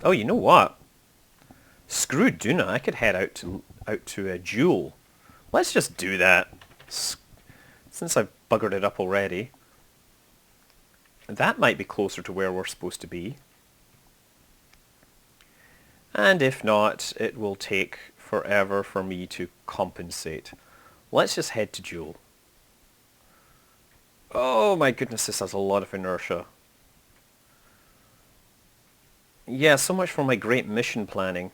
Oh, you know what? Screw Duna. I could head out to a Jewel. Let's just do that. Since I've buggered it up already. That might be closer to where we're supposed to be. And if not, it will take forever for me to compensate. Let's just head to Jewel. Oh my goodness, this has a lot of inertia. Yeah, so much for my great mission planning.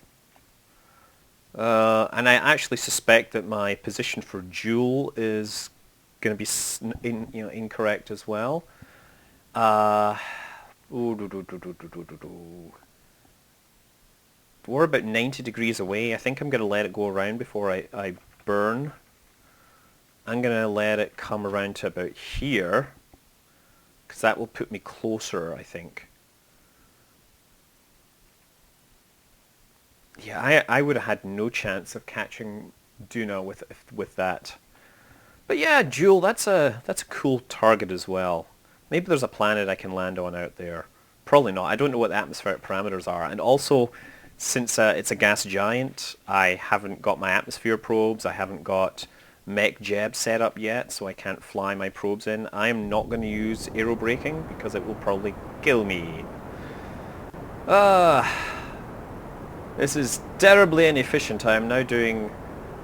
And I actually suspect that my position for Jewel is going to be incorrect as well. We're about 90 degrees away. I think I'm going to let it go around before I burn. I'm going to let it come around to about here, because that will put me closer, I think. Yeah, I would have had no chance of catching Duna with that. But yeah, Jewel, that's a cool target as well. Maybe there's a planet I can land on out there. Probably not. I don't know what the atmospheric parameters are. And also, since it's a gas giant, I haven't got my atmosphere probes. I haven't got mech jeb set up yet, so I can't fly my probes in. I am not going to use aerobraking because it will probably kill me. This is terribly inefficient. I am now doing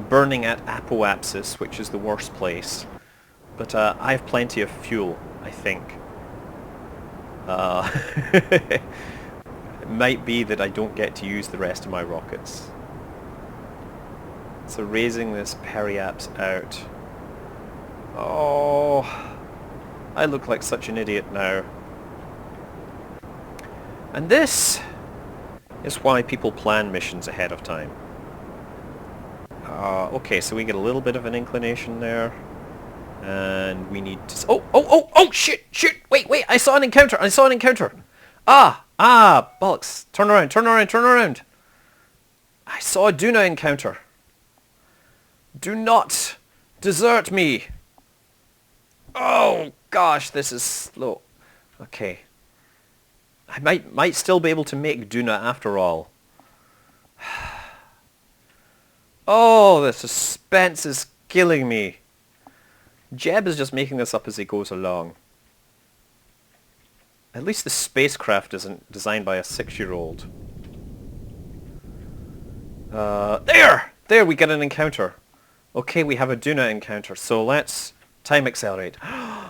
burning at apoapsis, which is the worst place. But I have plenty of fuel, I think. It might be that I don't get to use the rest of my rockets. So raising this periaps out. Oh, I look like such an idiot now. And this is why people plan missions ahead of time. Okay, so we get a little bit of an inclination there. And we need to... Oh, shit, wait, I saw an encounter, bollocks, turn around. I saw a Duna encounter. Do not desert me. Oh, gosh, this is slow. Okay. I might still be able to make Duna after all. Oh, the suspense is killing me. Jeb is just making this up as he goes along. At least the spacecraft isn't designed by a 6-year-old. There we get an encounter. Okay, we have a Duna encounter, so let's time accelerate.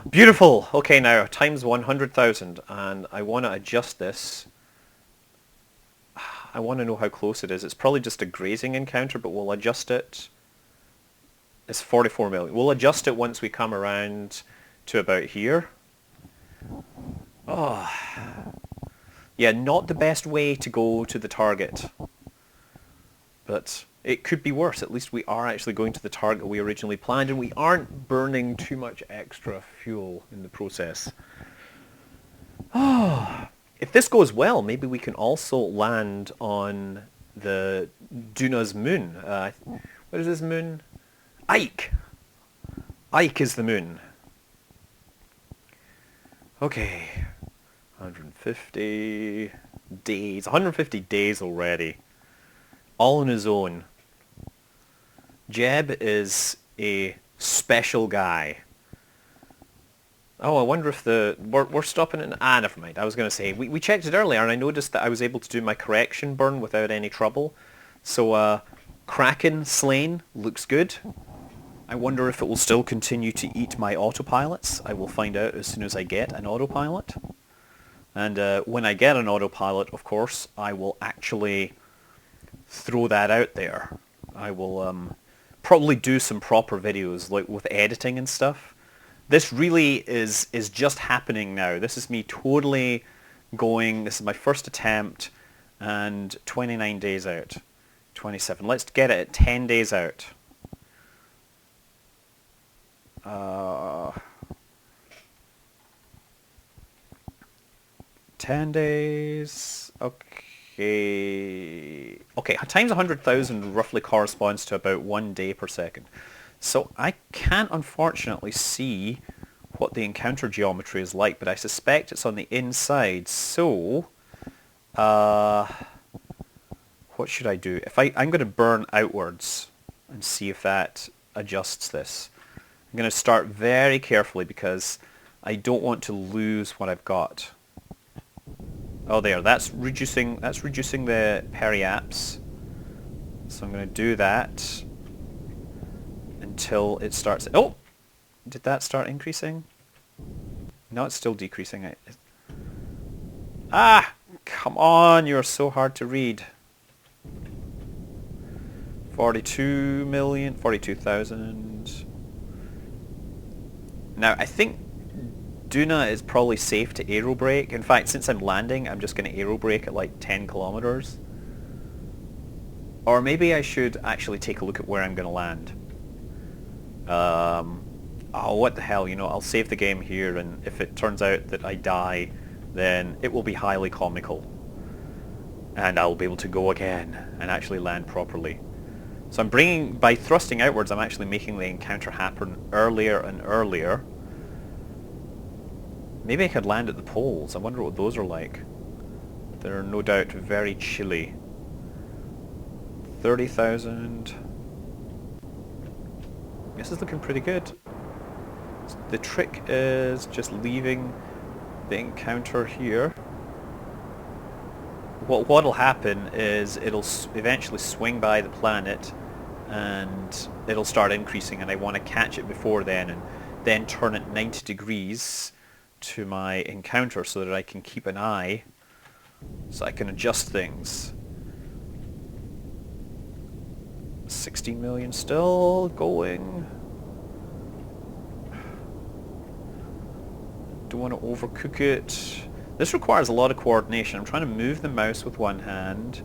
Beautiful! Okay, now, times 100,000, and I want to adjust this. I want to know how close it is. It's probably just a grazing encounter, but we'll adjust it. It's 44 million. We'll adjust it once we come around to about here. Oh. Yeah, not the best way to go to the target. But it could be worse. At least we are actually going to the target we originally planned, and we aren't burning too much extra fuel in the process. Oh. If this goes well, maybe we can also land on the Duna's moon. What is this moon? Ike. Ike is the moon. Okay. 150 days. 150 days already. All on his own. Jeb is a special guy. Oh, I wonder if we're stopping it. Never mind. I was going to say, we checked it earlier and I noticed that I was able to do my correction burn without any trouble. So, Kraken slain looks good. I wonder if it will still continue to eat my autopilots. I will find out as soon as I get an autopilot. And when I get an autopilot, of course, I will actually throw that out there. I will probably do some proper videos, like with editing and stuff. This really is just happening now. This is me totally going, this is my first attempt, and 29 days out. 27. Let's get it at 10 days out. 10 days. Okay. Okay, times 100,000 roughly corresponds to about 1 day per second. So I can't unfortunately see what the encounter geometry is like, but I suspect it's on the inside. So, what should I do? I'm going to burn outwards and see if that adjusts this. I'm going to start very carefully because I don't want to lose what I've got. Oh, there. That's reducing the periaps. So I'm going to do that until it starts. Oh, did that start increasing? No, it's still decreasing. Ah, come on! You're so hard to read. 42 million, 42,000. Now, I think Duna is probably safe to aerobrake. In fact, since I'm landing, I'm just going to aerobrake at like 10 kilometers. Or maybe I should actually take a look at where I'm going to land. Oh, what the hell, you know, I'll save the game here, and if it turns out that I die, then it will be highly comical. And I'll be able to go again and actually land properly. So by thrusting outwards, I'm actually making the encounter happen earlier and earlier. Maybe I could land at the poles. I wonder what those are like. They're no doubt very chilly. 30,000. This is looking pretty good. The trick is just leaving the encounter here. What'll happen is it'll eventually swing by the planet and it'll start increasing, and I want to catch it before then and then turn it 90 degrees to my encounter so that I can keep an eye, so I can adjust things. 16 million still going. Don't want to overcook it. This requires a lot of coordination. I'm trying to move the mouse with one hand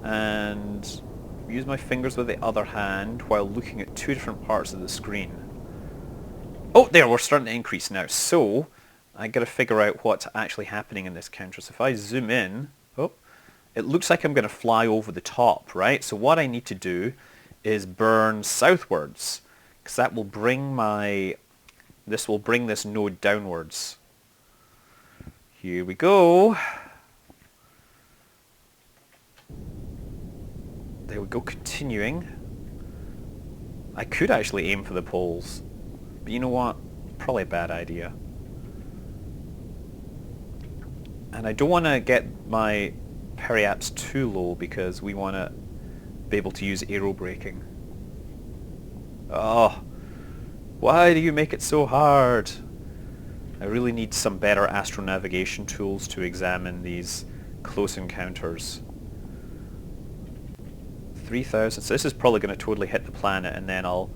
and use my fingers with the other hand while looking at two different parts of the screen. Oh, there, we're starting to increase now. So I got to figure out what's actually happening in this counter. So if I zoom in, oh, it looks like I'm going to fly over the top, right? So what I need to do is burn southwards, because that will bring this node downwards. Here we go. There we go, continuing. I could actually aim for the poles, but you know what? Probably a bad idea. And I don't want to get my periaps too low because we want to be able to use aerobraking. Oh, why do you make it so hard? I really need some better astronavigation tools to examine these close encounters. 3,000, so this is probably going to totally hit the planet, and then I'll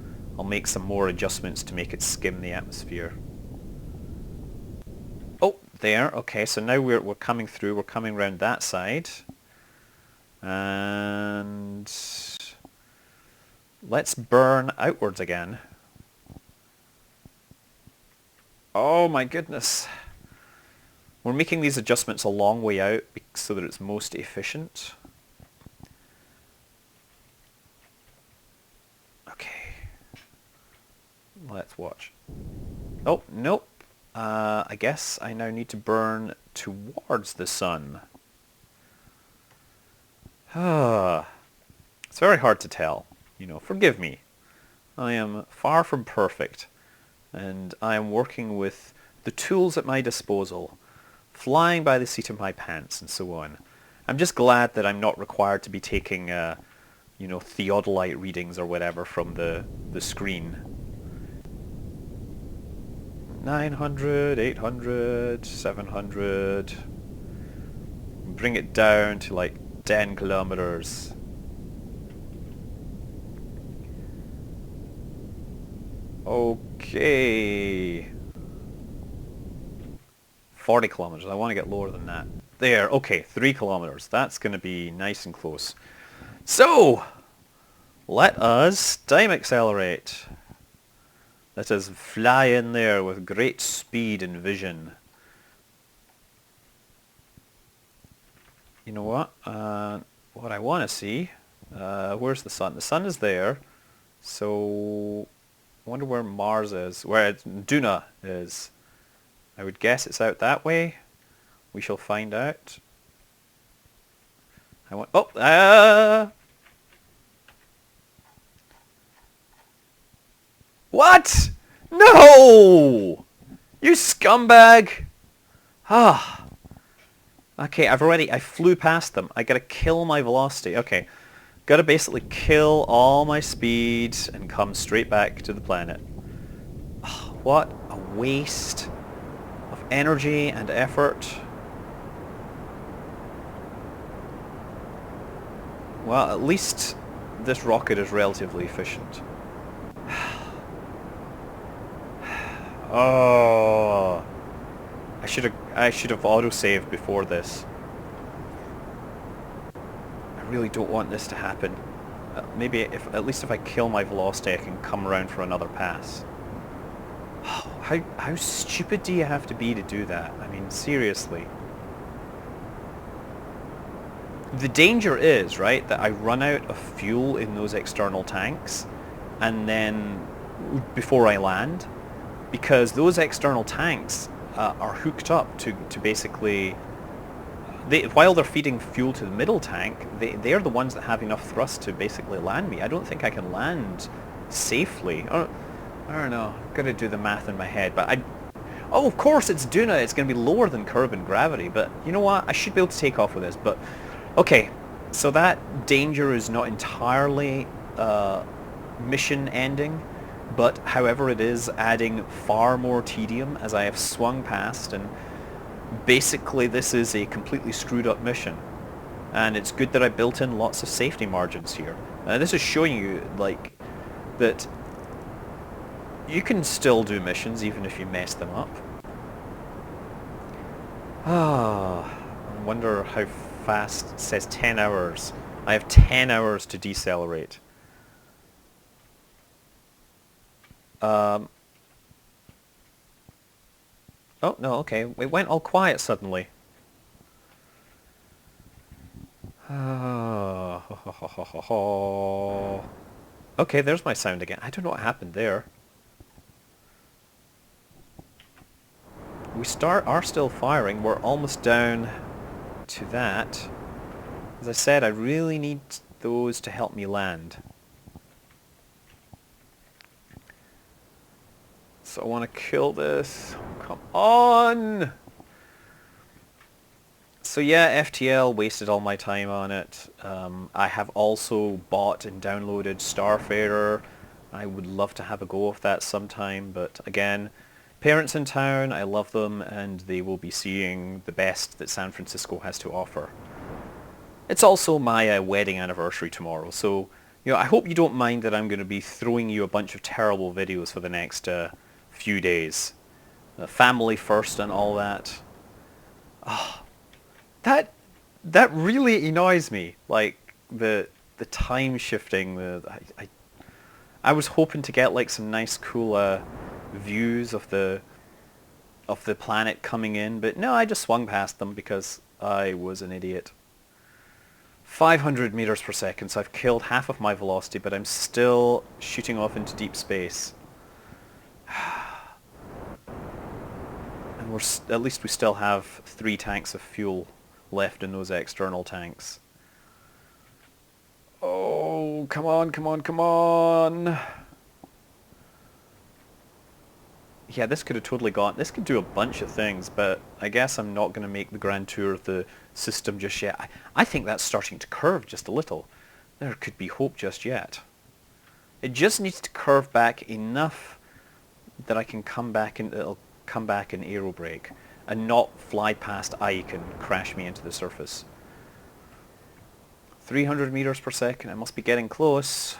make some more adjustments to make it skim the atmosphere. Oh, there, okay, so now we're coming through, we're coming around that side. And let's burn outwards again. Oh my goodness. We're making these adjustments a long way out so that it's most efficient. Okay. Let's watch. Oh, nope. I guess I now need to burn towards the sun. It's very hard to tell. You know, forgive me. I am far from perfect. And I am working with the tools at my disposal, flying by the seat of my pants and so on. I'm just glad that I'm not required to be taking, you know, theodolite readings or whatever from the screen. 900, 800, 700. Bring it down to like 10 kilometers. Okay. 40 kilometers. I want to get lower than that. There. Okay, 3 kilometers. That's going to be nice and close. So, let us time accelerate. Let us fly in there with great speed and vision. You know what? What I want to see, where's the sun? The sun is there, so I wonder where Mars is, where Duna is. I would guess it's out that way. We shall find out. I want... Oh! What? No! You scumbag! Ah. Okay, I flew past them. I gotta kill my velocity. Okay. Gotta basically kill all my speed and come straight back to the planet. Oh, what a waste of energy and effort. Well, at least this rocket is relatively efficient. Oh, I should have autosaved before this. I really don't want this to happen. Maybe at least if I kill my velocity, I can come around for another pass. How stupid do you have to be to do that? I mean, seriously. The danger is, right, that I run out of fuel in those external tanks, and then before I land, because those external tanks are hooked up to basically, while they're feeding fuel to the middle tank, they're the ones that have enough thrust to basically land me. I don't think I can land safely. I don't know. I've got to do the math in my head, but oh, of course it's Duna. It's going to be lower than Kerbal in gravity, but you know what? I should be able to take off with this, but okay. So that danger is not entirely mission ending, but however it is adding far more tedium as I have swung past, and basically this is a completely screwed up mission. And it's good that I built in lots of safety margins here. This is showing you like that you can still do missions even if you mess them up. Ah, I wonder how fast. It says 10 hours. I have 10 hours to decelerate. Oh, no, okay. It went all quiet suddenly. Okay, there's my sound again. I don't know what happened there. We are still firing. We're almost down to that. As I said, I really need those to help me land. So I want to kill this. Come on! So yeah, FTL, wasted all my time on it. I have also bought and downloaded Starfarer. I would love to have a go of that sometime, but again, parents in town, I love them, and they will be seeing the best that San Francisco has to offer. It's also my wedding anniversary tomorrow, so I hope you don't mind that I'm going to be throwing you a bunch of terrible videos for the next few days. Family first and all that. Oh, that really annoys me. Like the time shifting. I was hoping to get like some nice cool views of the planet coming in, but no, I just swung past them because I was an idiot. 500 meters per second, so I've killed half of my velocity, but I'm still shooting off into deep space. And at least we still have 3 tanks of fuel left in those external tanks. Oh, come on, come on, come on! Yeah, this could have totally gone. This could do a bunch of things, but I guess I'm not going to make the grand tour of the system just yet. I think that's starting to curve just a little. There could be hope just yet. It just needs to curve back enough that I can come back and it'll come back in aero brake and not fly past Ike and crash me into the surface. 300 meters per second. I must be getting close.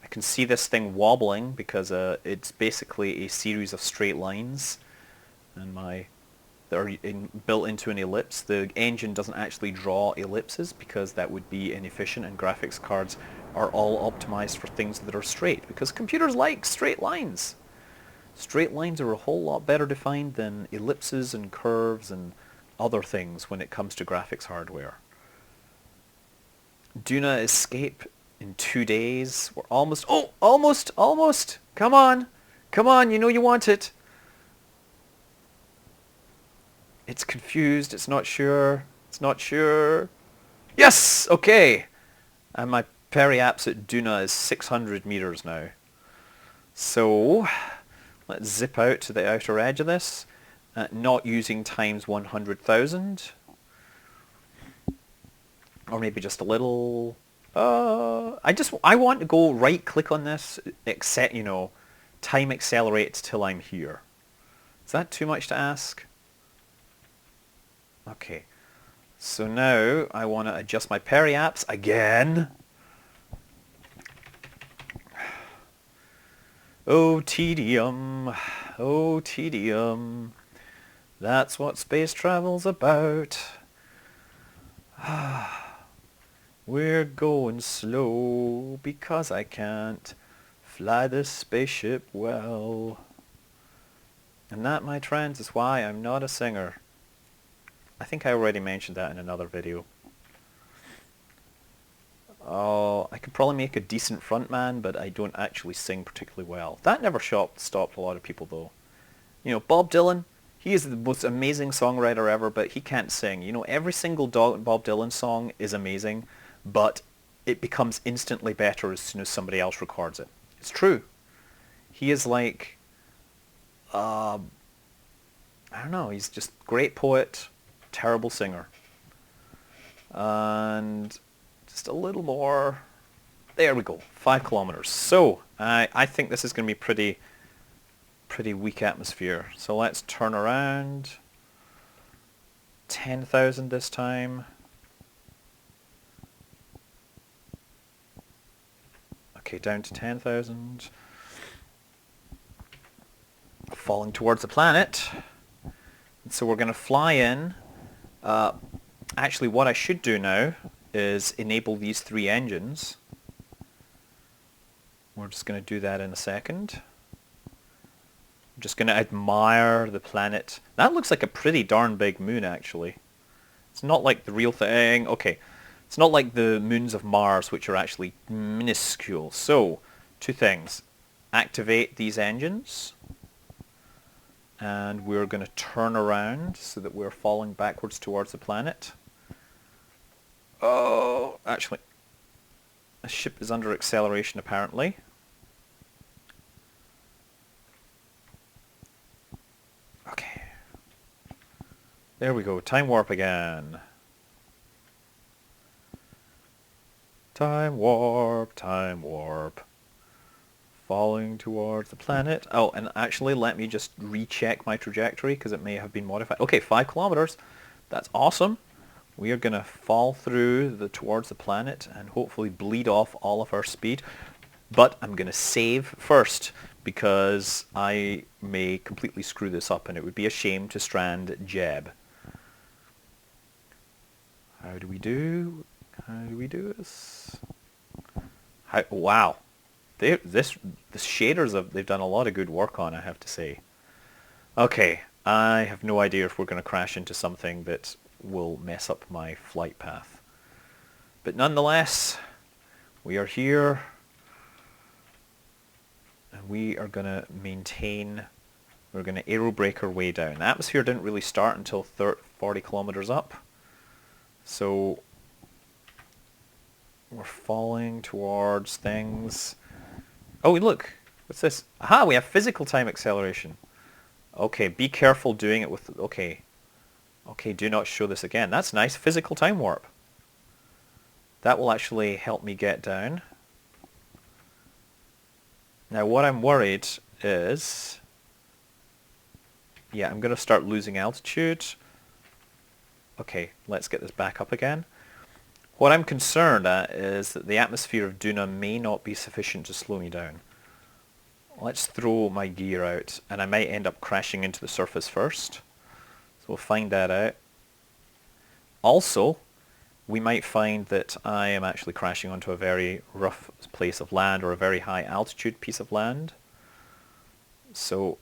I can see this thing wobbling because it's basically a series of straight lines, and they're built into an ellipse. The engine doesn't actually draw ellipses because that would be inefficient, and graphics cards are all optimized for things that are straight because computers like straight lines. Straight lines are a whole lot better defined than ellipses and curves and other things when it comes to graphics hardware. Duna escape in 2 days. We're almost... Oh! Almost! Almost! Come on! Come on! You know you want it! It's confused. It's not sure. It's not sure. Yes! Okay. And my periaps at Duna is 600 meters now. So let's zip out to the outer edge of this, not using times 100,000. Or maybe just a little. I want to go right click on this, except, time accelerate till I'm here. Is that too much to ask? Okay. So now I want to adjust my periaps again. Oh, tedium. Oh, tedium. That's what space travel's about. We're going slow because I can't fly this spaceship well. And that, my friends, is why I'm not a singer. I think I already mentioned that in another video. Oh, I could probably make a decent frontman, but I don't actually sing particularly well. That never stopped a lot of people, though. Bob Dylan, he is the most amazing songwriter ever, but he can't sing. Every single Bob Dylan song is amazing, but it becomes instantly better as soon as somebody else records it. It's true. He is like, I don't know, he's just great poet, terrible singer. And just a little more. There we go, 5 kilometers. So I think this is going to be pretty weak atmosphere. So let's turn around. 10,000 this time. Okay, down to 10,000. Falling towards the planet. And so we're going to fly in. Actually, what I should do now is enable these 3 engines. We're just going to do that in a second. I'm just going to admire the planet. That looks like a pretty darn big moon, actually. It's not like the real thing. Okay, it's not like the moons of Mars, which are actually minuscule. So, 2 things. Activate these engines. And we're going to turn around so that we're falling backwards towards the planet. Oh, actually, the ship is under acceleration apparently. Okay. There we go, time warp again. Time warp, time warp. Falling towards the planet. Oh, and actually let me just recheck my trajectory because it may have been modified. Okay, 5 kilometers. That's awesome. We are going to fall through towards the planet and hopefully bleed off all of our speed. But I'm going to save first because I may completely screw this up and it would be a shame to strand Jeb. How do we do? How do we do this? Wow. The shaders, they've done a lot of good work on, I have to say. Okay, I have no idea if we're going to crash into something that will mess up my flight path. But nonetheless, we are here, and we are going to maintain, we're going to aerobrake our way down. The atmosphere didn't really start until 40 kilometers up, so we're falling towards things. Oh, look, what's this? Aha, we have physical time acceleration. Okay, be careful doing it with, okay, do not show this again. That's nice, physical time warp. That will actually help me get down. Now what I'm worried is, yeah, I'm going to start losing altitude. Okay, let's get this back up again. What I'm concerned at is that the atmosphere of Duna may not be sufficient to slow me down. Let's throw my gear out, and I might end up crashing into the surface first. So we'll find that out. Also, we might find that I am actually crashing onto a very rough place of land or a very high altitude piece of land. So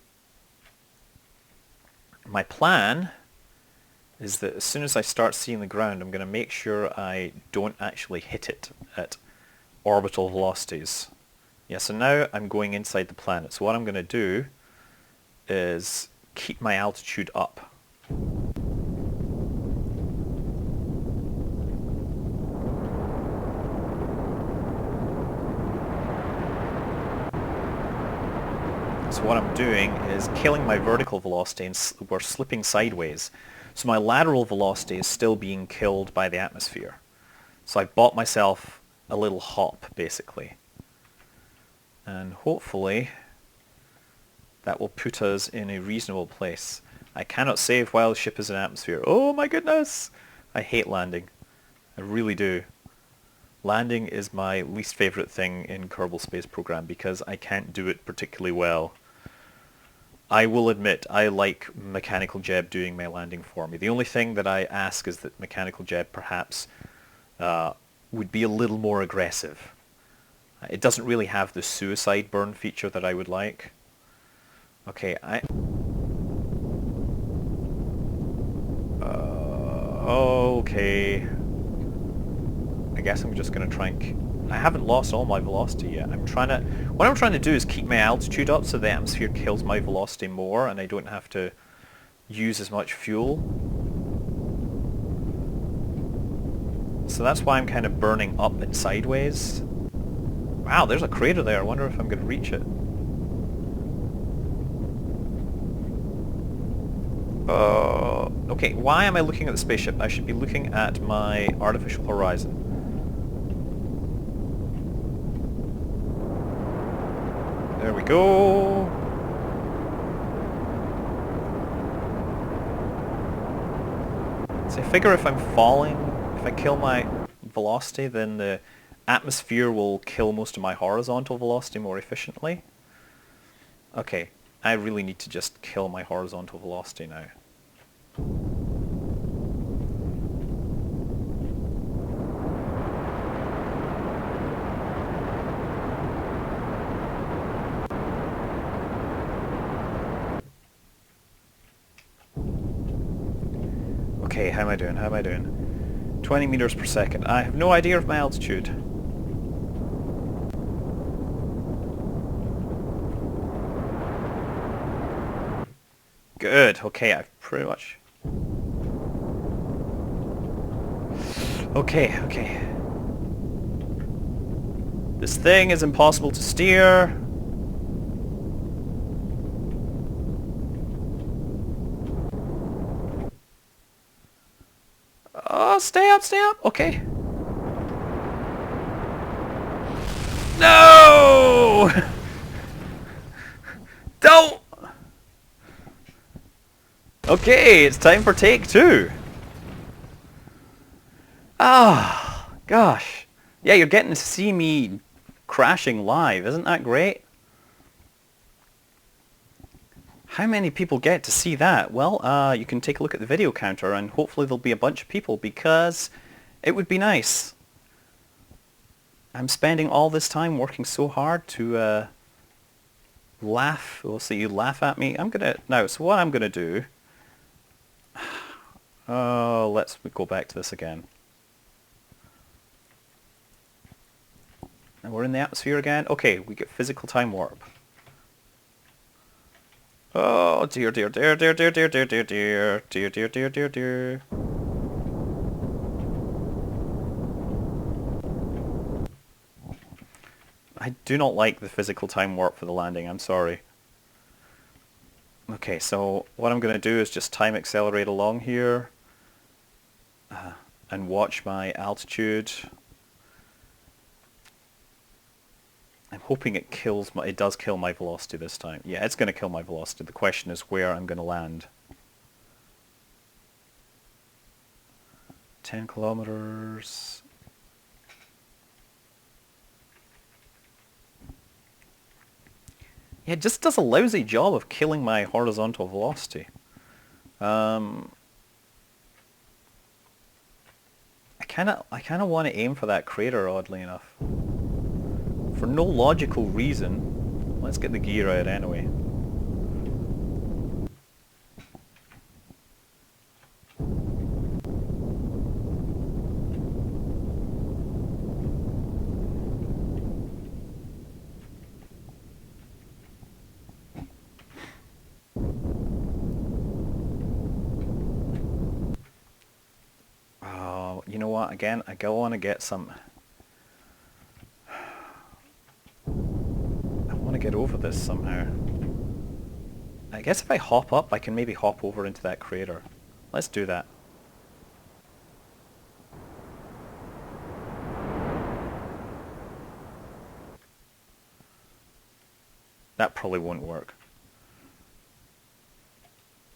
my plan is that as soon as I start seeing the ground, I'm going to make sure I don't actually hit it at orbital velocities. Yeah, so now I'm going inside the planet. So what I'm going to do is keep my altitude up. So what I'm doing is killing my vertical velocity and we're slipping sideways. So my lateral velocity is still being killed by the atmosphere. So I bought myself a little hop, basically. And hopefully that will put us in a reasonable place. I cannot save while the ship is in atmosphere. Oh my goodness! I hate landing. I really do. Landing is my least favorite thing in Kerbal Space Program because I can't do it particularly well. I will admit I like Mechanical Jeb doing my landing for me. The only thing that I ask is that Mechanical Jeb perhaps would be a little more aggressive. It doesn't really have the suicide burn feature that I would like. Okay, okay. I guess I'm just going to try and... I haven't lost all my velocity yet. What I'm trying to do is keep my altitude up so the atmosphere kills my velocity more and I don't have to use as much fuel. So that's why I'm kind of burning up and sideways. Wow, there's a crater there. I wonder if I'm going to reach it. Okay, why am I looking at the spaceship? I should be looking at my artificial horizon. There we go. So I figure if I'm falling, if I kill my velocity, then the atmosphere will kill most of my horizontal velocity more efficiently. Okay, I really need to just kill my horizontal velocity now. Okay, how am I doing? How am I doing? 20 meters per second. I have no idea of my altitude. Good. Okay, I've pretty much... Okay. This thing is impossible to steer. Oh, stay up. Okay. No! Don't! Okay, it's time for take 2. Ah, gosh. Yeah, you're getting to see me crashing live. Isn't that great? How many people get to see that? Well, you can take a look at the video counter and hopefully there'll be a bunch of people because it would be nice. I'm spending all this time working so hard to laugh. We'll see you laugh at me. So what I'm gonna do... Oh, let's go back to this again. And we're in the atmosphere again. Okay, we get physical time warp. Oh dear. I do not like the physical time warp for the landing, I'm sorry. Okay, so what I'm going to do is just time accelerate along here and watch my altitude. I'm hoping it does kill my velocity this time. Yeah, it's going to kill my velocity. The question is where I'm going to land. 10 kilometers. Yeah, it just does a lousy job of killing my horizontal velocity. I kind of want to aim for that crater, oddly enough. For no logical reason. Let's get the gear out anyway. Oh, you know what? Again, I go on to get some... I want to get over this somehow. I guess if I hop up, I can maybe hop over into that crater. Let's do that. That probably won't work.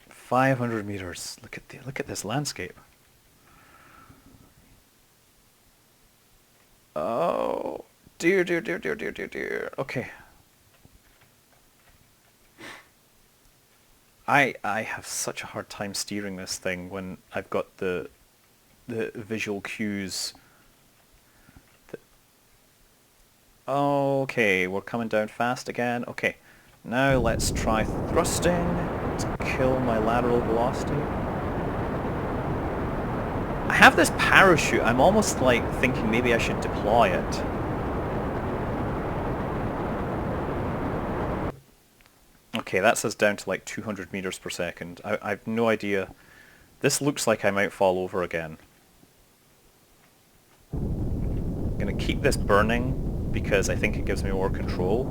500 meters. Look at this landscape. Oh, dear, dear, dear, dear, dear, dear, dear. Okay. I have such a hard time steering this thing when I've got the visual cues. Okay, we're coming down fast again. Okay, now let's try thrusting to kill my lateral velocity. I have this parachute. I'm almost like thinking maybe I should deploy it. Okay, that's us down to like 200 meters per second. I've no idea. This looks like I might fall over again. I'm gonna keep this burning because I think it gives me more control.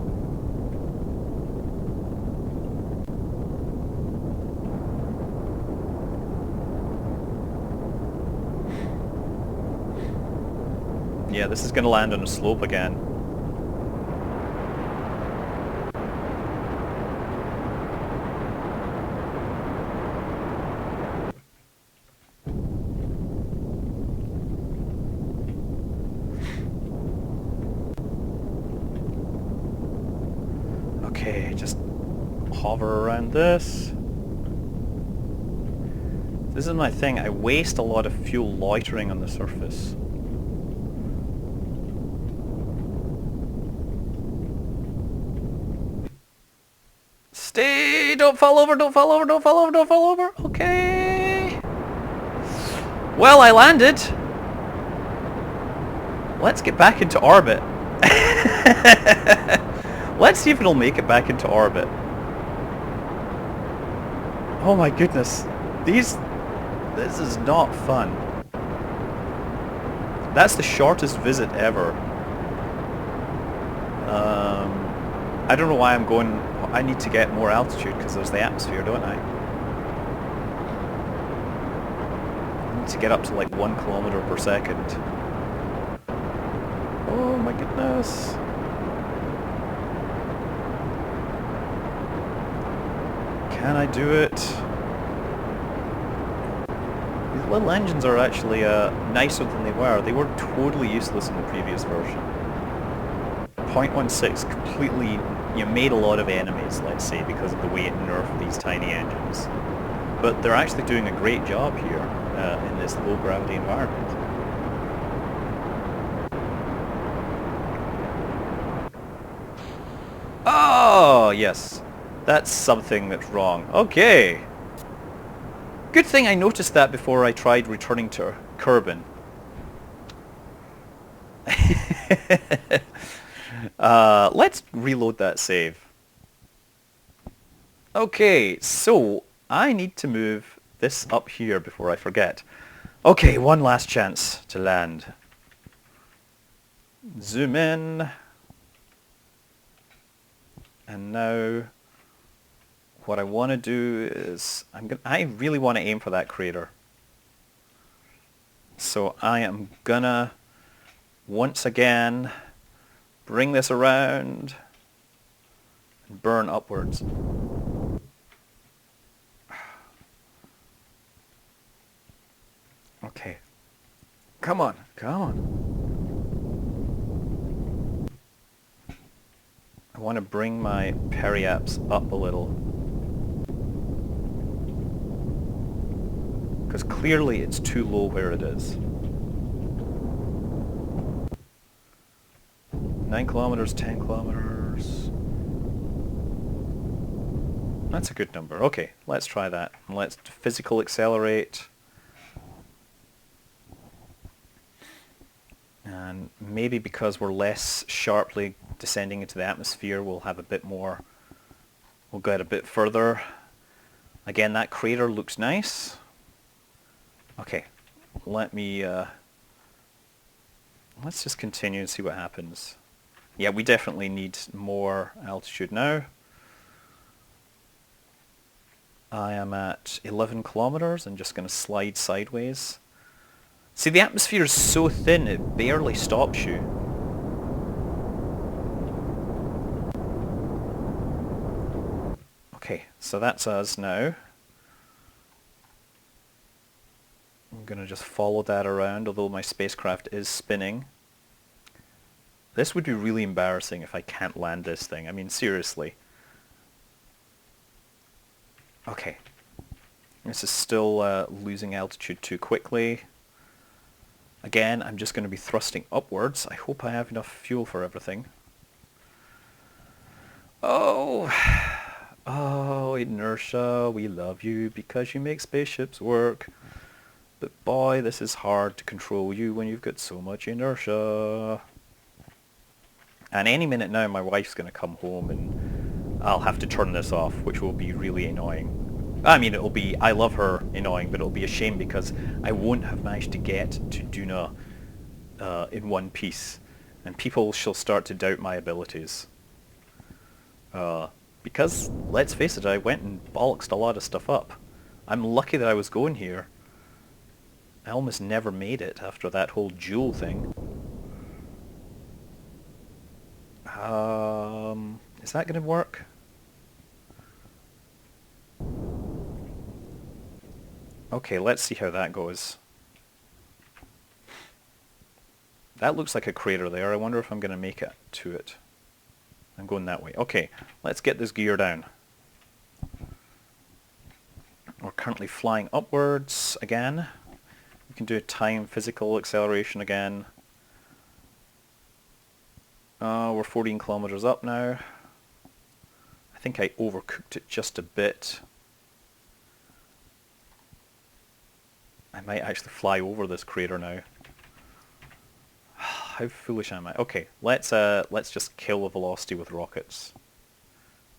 Yeah, this is gonna land on a slope again. Okay, just hover around this. This is my thing. I waste a lot of fuel loitering on the surface. Stay! Don't fall over, don't fall over, don't fall over, don't fall over. Okay. Well, I landed. Let's get back into orbit. Let's see if it'll make it back into orbit. Oh my goodness. This is not fun. That's the shortest visit ever. I don't know why I'm going... I need to get more altitude because there's the atmosphere, don't I? I need to get up to like 1 kilometer per second. Oh my goodness. Can I do it? These little engines are actually nicer than they were. They were totally useless in the previous version. 0.16 completely, you made a lot of enemies, let's say, because of the way it nerfed these tiny engines. But they're actually doing a great job here in this low gravity environment. Oh, yes. That's something that's wrong. Okay. Good thing I noticed that before I tried returning to Kerbal. Let's reload that save. Okay, so I need to move this up here before I forget. Okay, one last chance to land. Zoom in. And now what I want to do is I really want to aim for that crater. So I am gonna once again bring this around and burn upwards. Okay. Come on, come on. I want to bring my periaps up a little. Because clearly it's too low where it is. 9 kilometers, 10 kilometers. That's a good number. Okay, let's try that. Let's physical accelerate. And maybe because we're less sharply descending into the atmosphere, we'll have a bit more, we'll get a bit further. Again, that crater looks nice. Okay, let me, let's just continue and see what happens. Yeah, we definitely need more altitude now. I am at 11 kilometers and just going to slide sideways. See, the atmosphere is so thin it barely stops you. Okay, so that's us now. I'm going to just follow that around, although my spacecraft is spinning. This would be really embarrassing if I can't land this thing. I mean, seriously. Okay. This is still losing altitude too quickly. Again, I'm just going to be thrusting upwards. I hope I have enough fuel for everything. Oh! Oh, inertia, we love you because you make spaceships work. But boy, this is hard to control you when you've got so much inertia. And any minute now my wife's going to come home and I'll have to turn this off, which will be really annoying. I mean, it'll be, I love her annoying, but it'll be a shame because I won't have managed to get to Duna in one piece. And people shall start to doubt my abilities. Because, let's face it, I went and bollocksed a lot of stuff up. I'm lucky that I was going here. I almost never made it after that whole jewel thing. Is that going to work? Okay, let's see how that goes. That looks like a crater there. I wonder if I'm going to make it to it. I'm going that way. Okay, let's get this gear down. We're currently flying upwards again. We can do time physical acceleration again. We're 14 kilometers up now. I think I overcooked it just a bit. I might actually fly over this crater now. How foolish am I? Okay, let's just kill the velocity with rockets.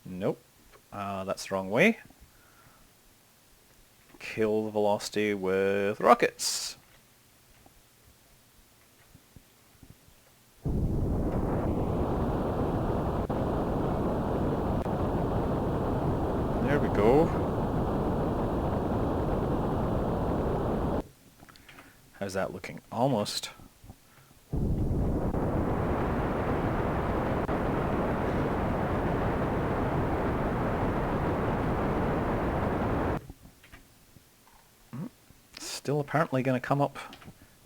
Nope, that's the wrong way. Kill the velocity with rockets. There we go. How's that looking? Almost. Still apparently going to come up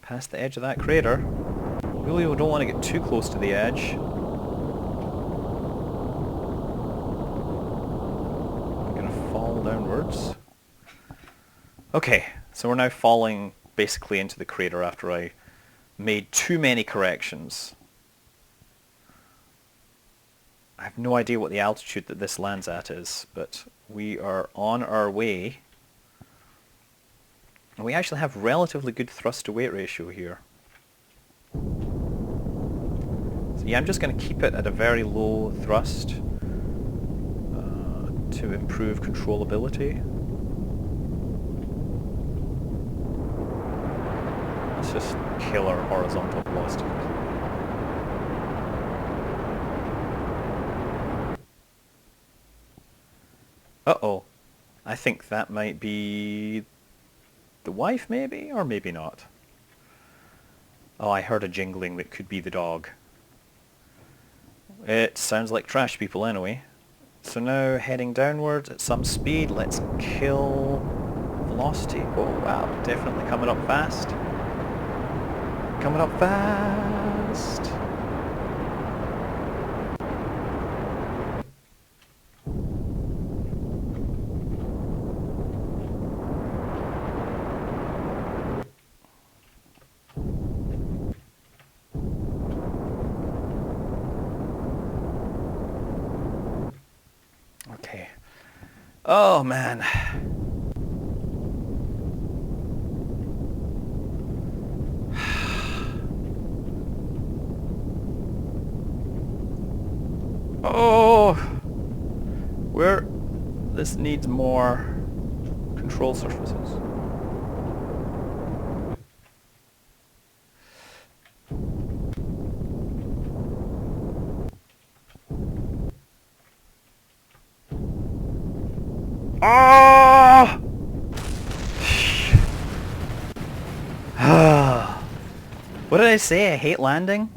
past the edge of that crater. Really, we don't want to get too close to the edge. I'm going to fall downwards. Okay, so we're now falling basically into the crater after I made too many corrections. I have no idea what the altitude that this lands at is, but we are on our way. And we actually have relatively good thrust to weight ratio here. So yeah, I'm just going to keep it at a very low thrust to improve controllability. Let's just kill our horizontal velocity completely. Uh-oh. I think that might be the wife, maybe? Or maybe not. Oh, I heard a jingling that could be the dog. It sounds like trash people anyway. So now heading downwards at some speed, let's kill velocity. Oh wow, definitely coming up fast. Coming up fast. Okay. Oh man. Oh, where this needs more control surfaces. Ah! What did I say? I hate landing?